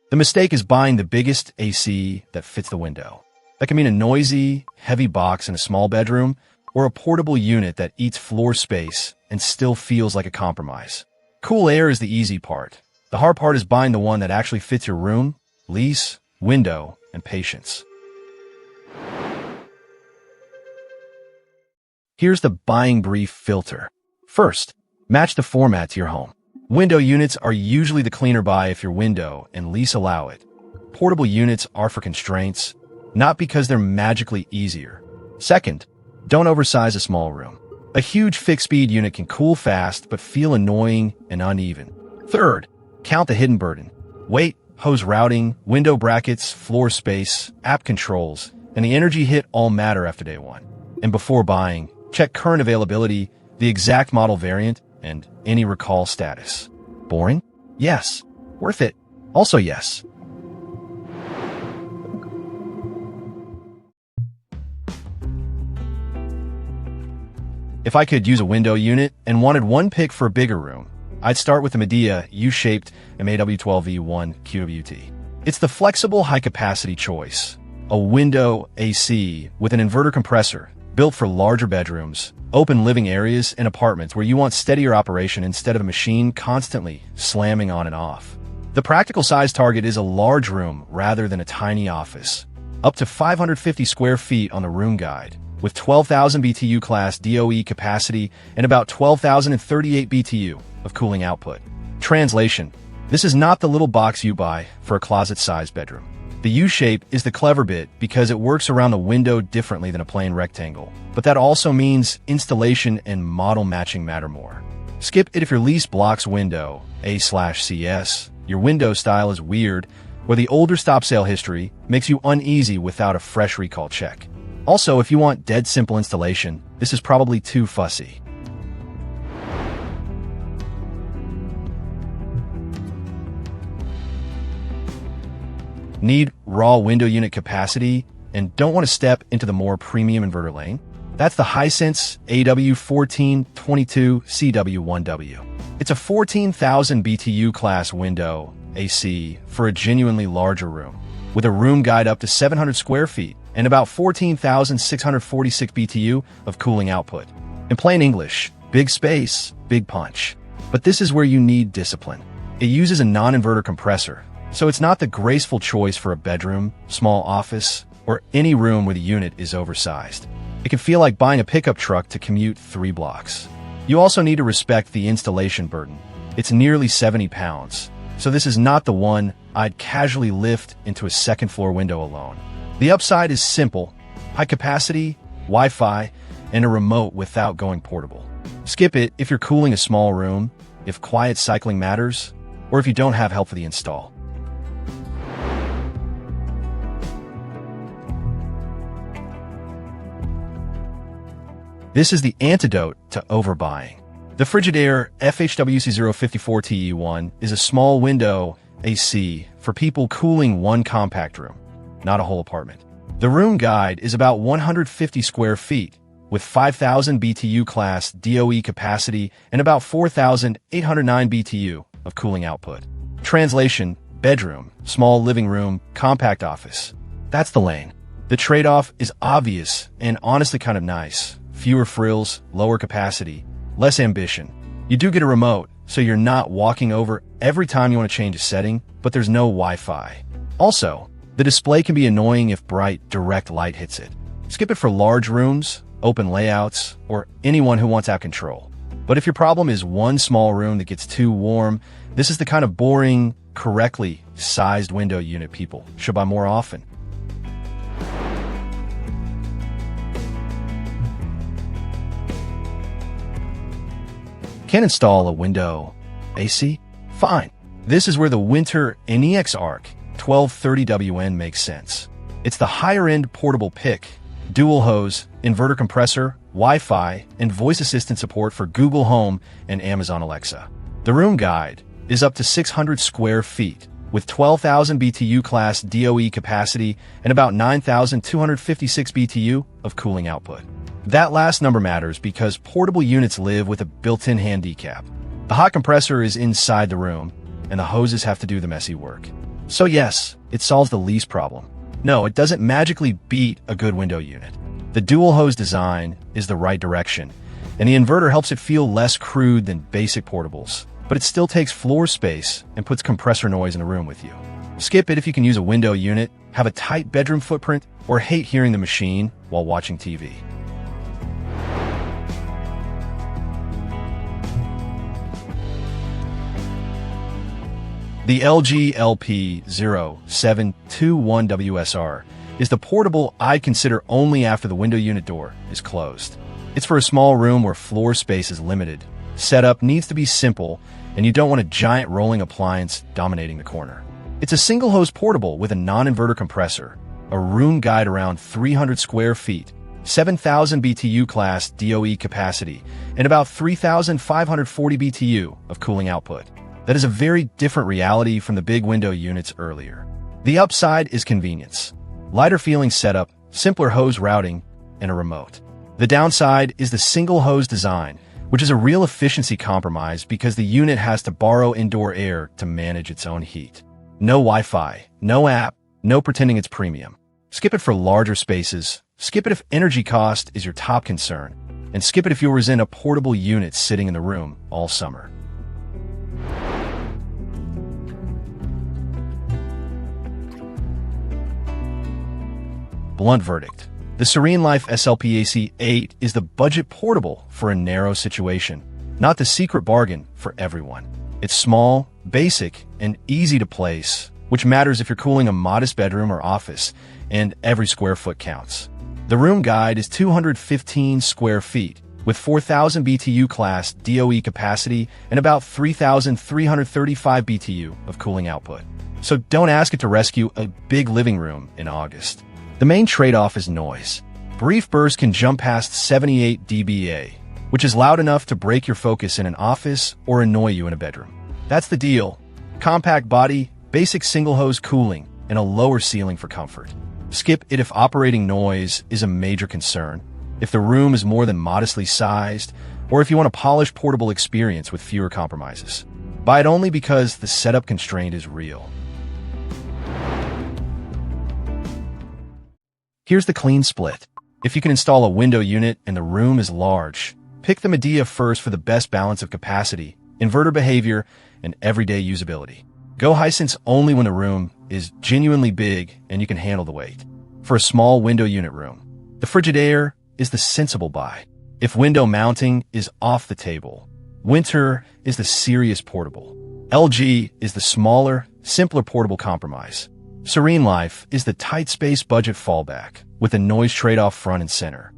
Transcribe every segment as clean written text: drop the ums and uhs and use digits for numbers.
The mistake is buying the biggest AC that fits the window. That can mean a noisy, heavy box in a small bedroom, or a portable unit that eats floor space and still feels like a compromise. Cool air is the easy part. The hard part is buying the one that actually fits your room, lease, window, and patience. Here's the buying brief filter. First, match the format to your home. Window units are usually the cleaner buy if your window and lease allow it. Portable units are for constraints, not because they're magically easier. Second, don't oversize a small room. A huge fixed-speed unit can cool fast but feel annoying and uneven. Third, count the hidden burden. Weight, hose routing, window brackets, floor space, app controls, and the energy hit all matter after day one. And before buying, check current availability, the exact model variant, and any recall status. Boring? Yes. Worth it? Also yes. If I could use a window unit and wanted one pick for a bigger room, I'd start with the Midea U-Shaped MAW12V1QWT. It's the flexible high-capacity choice, a window AC with an inverter compressor built for larger bedrooms, open living areas, and apartments where you want steadier operation instead of a machine constantly slamming on and off. The practical size target is a large room rather than a tiny office, up to 550 square feet on the room guide, with 12,000 BTU class DOE capacity and about 12,038 BTU of cooling output. Translation: this is not the little box you buy for a closet-sized bedroom. The U-shape is the clever bit because it works around the window differently than a plain rectangle, but that also means installation and model matching matter more. Skip it if your lease blocks window A/CS, your window style is weird, or the older stop sale history makes you uneasy without a fresh recall check. Also, if you want dead simple installation, this is probably too fussy. Need raw window unit capacity and don't want to step into the more premium inverter lane? That's the Hisense AW1422CW1W. It's a 14,000 BTU class window AC for a genuinely larger room, with a room guide up to 700 square feet and about 14,646 BTU of cooling output. In plain English, big space, big punch. But this is where you need discipline. It uses a non-inverter compressor, so it's not the graceful choice for a bedroom, small office, or any room where the unit is oversized. It can feel like buying a pickup truck to commute 3 blocks. You also need to respect the installation burden. It's nearly 70 pounds, so this is not the one I'd casually lift into a second-floor window alone. The upside is simple: high capacity, Wi-Fi, and a remote without going portable. Skip it if you're cooling a small room, if quiet cycling matters, or if you don't have help for the install. This is the antidote to overbuying. The Frigidaire FHWC054TE1 is a small window AC for people cooling one compact room, not a whole apartment. The room guide is about 150 square feet, with 5,000 BTU class DOE capacity and about 4,809 BTU of cooling output. Translation: bedroom, small living room, compact office. That's the lane. The trade-off is obvious and honestly kind of nice. Fewer frills, lower capacity, less ambition. You do get a remote, so you're not walking over every time you want to change a setting, but there's no Wi-Fi. Also, the display can be annoying if bright, direct light hits it. Skip it for large rooms, open layouts, or anyone who wants out control. But if your problem is one small room that gets too warm, this is the kind of boring, correctly sized window unit people should buy more often. Can't install a window AC? Fine. This is where the Whynter NEX ARC-1230WN makes sense. It's the higher-end portable pick, dual hose, inverter compressor, Wi-Fi, and voice assistant support for Google Home and Amazon Alexa. The room guide is up to 600 square feet, with 12,000 BTU class DOE capacity and about 9,256 BTU of cooling output. That last number matters because portable units live with a built-in handicap. The hot compressor is inside the room, and the hoses have to do the messy work. So yes, it solves the lease problem. No, it doesn't magically beat a good window unit. The dual hose design is the right direction, and the inverter helps it feel less crude than basic portables, but it still takes floor space and puts compressor noise in the room with you. Skip it if you can use a window unit, have a tight bedroom footprint, or hate hearing the machine while watching TV. The LG LP0721WSR is the portable I'd consider only after the window unit door is closed. It's for a small room where floor space is limited. Setup needs to be simple, and you don't want a giant rolling appliance dominating the corner. It's a single-hose portable with a non-inverter compressor, a room guide around 300 square feet, 7,000 BTU class DOE capacity, and about 3,540 BTU of cooling output. That is a very different reality from the big window units earlier. The upside is convenience. Lighter feeling setup, simpler hose routing, and a remote. The downside is the single hose design, which is a real efficiency compromise because the unit has to borrow indoor air to manage its own heat. No Wi-Fi, no app, no pretending it's premium. Skip it for larger spaces, skip it if energy cost is your top concern, and skip it if you'll resent a portable unit sitting in the room all summer. Blunt verdict. The SereneLife SLPAC8 is the budget portable for a narrow situation, not the secret bargain for everyone. It's small, basic, and easy to place, which matters if you're cooling a modest bedroom or office, and every square foot counts. The room guide is 215 square feet, with 4,000 BTU class DOE capacity and about 3,335 BTU of cooling output. So don't ask it to rescue a big living room in August. The main trade-off is noise. Brief bursts can jump past 78 dBA, which is loud enough to break your focus in an office or annoy you in a bedroom. That's the deal. Compact body, basic single-hose cooling, and a lower ceiling for comfort. Skip it if operating noise is a major concern, if the room is more than modestly sized, or if you want a polished portable experience with fewer compromises. Buy it only because the setup constraint is real. Here's the clean split. If you can install a window unit and the room is large, pick the Midea first for the best balance of capacity, inverter behavior, and everyday usability. Go Hisense only when the room is genuinely big and you can handle the weight. For a small window unit room, the Frigidaire is the sensible buy. If window mounting is off the table, Whynter is the serious portable. LG is the smaller, simpler portable compromise. SereneLife is the tight space budget fallback with a noise trade-off front and center.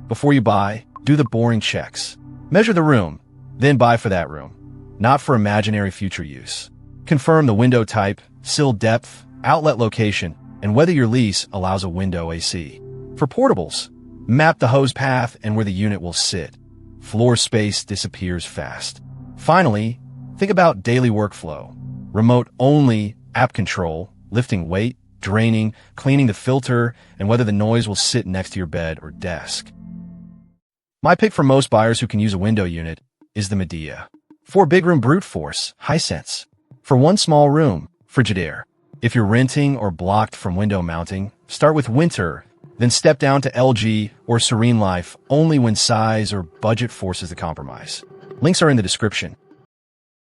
Before you buy, do the boring checks. Measure the room, then buy for that room, not for imaginary future use. Confirm the window type, sill depth, outlet location, and whether your lease allows a window AC. For portables, map the hose path and where the unit will sit. Floor space disappears fast. Finally, think about daily workflow. Remote only app control, lifting weight, draining, cleaning the filter, and whether the noise will sit next to your bed or desk. My pick for most buyers who can use a window unit is the Midea. For big room brute force, Hisense. For one small room, Frigidaire. If you're renting or blocked from window mounting, start with Whynter, then step down to LG or SereneLife only when size or budget forces the compromise. Links are in the description.